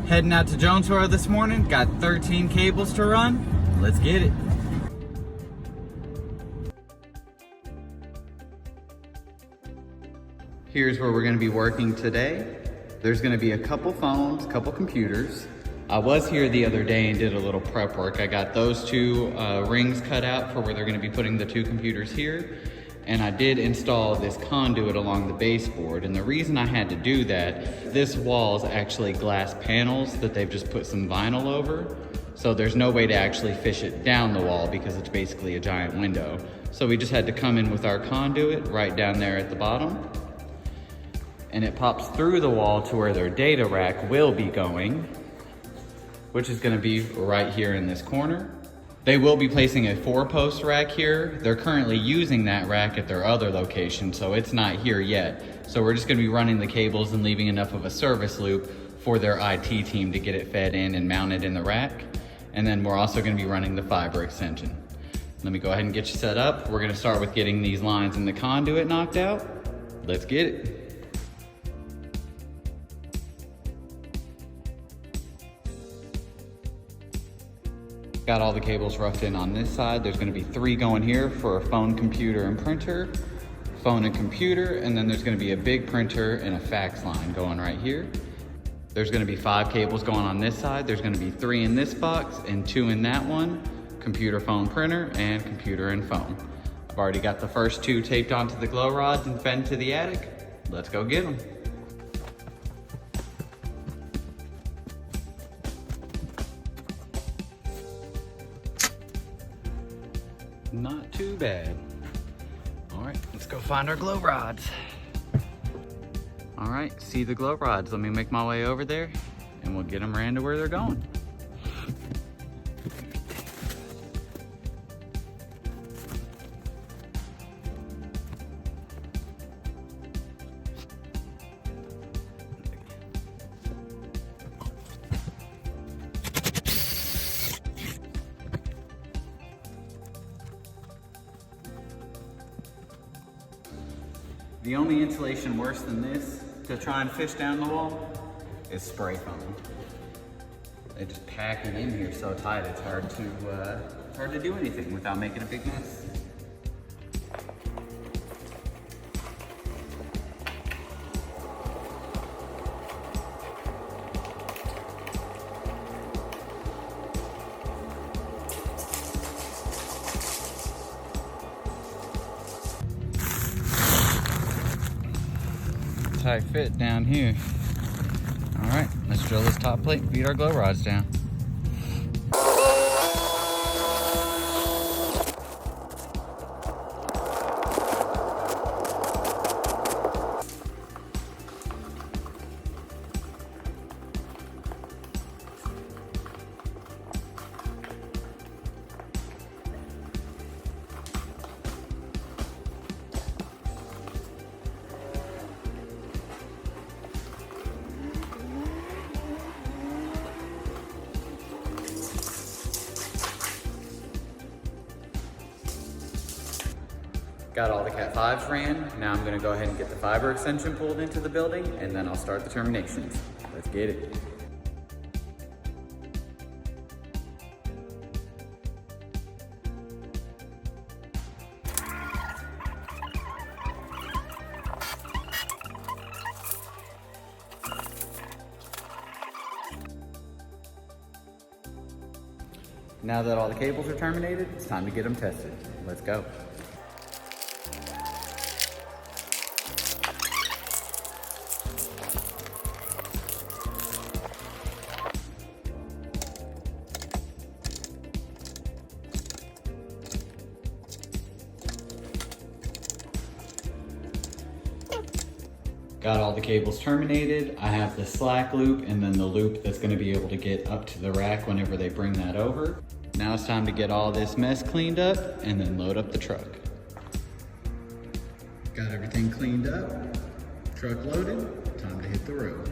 Heading out to Jonesboro this morning. Got 13 cables to run. Let's get it. Here's where we're going to be working today. There's going to be a couple phones, a couple computers. I was here the other day and did a little prep work. I got those two rings cut out for where they're going to be putting the two computers here. And I did install this conduit along the baseboard. And the reason I had to do that, this wall is actually glass panels that they've just put some vinyl over. So there's no way to actually fish it down the wall because it's basically a giant window. So we just had to come in with our conduit right down there at the bottom. And it pops through the wall to where their data rack will be going, which is gonna be right here in this corner. They will be placing a 4-post rack here. They're currently using that rack at their other location, so it's not here yet. So we're just gonna be running the cables and leaving enough of a service loop for their IT team to get it fed in and mounted in the rack. And then we're also gonna be running the fiber extension. Let me go ahead and get you set up. We're gonna start with getting these lines in the conduit knocked out. Let's get it. Got all the cables roughed in on this side. There's gonna be 3 going here for a phone, computer, and printer. Phone and computer, and then there's gonna be a big printer and a fax line going right here. There's gonna be 5 cables going on this side. There's gonna be 3 in this box and 2 in that one. Computer, phone, printer, and computer and phone. I've already got the first 2 taped onto the glow rods and fed to the attic. Let's go get them. Not too bad. All right, let's go find our glow rods. All right, see the glow rods. Let me make my way over there and we'll get them ran to where they're going. The only insulation worse than this to try and fish down the wall is spray foam. They just pack it in here so tight it's hard to do anything without making a big mess. Tight fit down here. All right, let's drill this top plate and feed our glow rods down. Got all the Cat 5s ran. Now I'm gonna go ahead and get the fiber extension pulled into the building and then I'll start the terminations. Let's get it. Now that all the cables are terminated, it's time to get them tested. Let's go. Got all the cables terminated. I have the slack loop and then the loop that's gonna be able to get up to the rack whenever they bring that over. Now it's time to get all this mess cleaned up and then load up the truck. Got everything cleaned up, truck loaded, time to hit the road.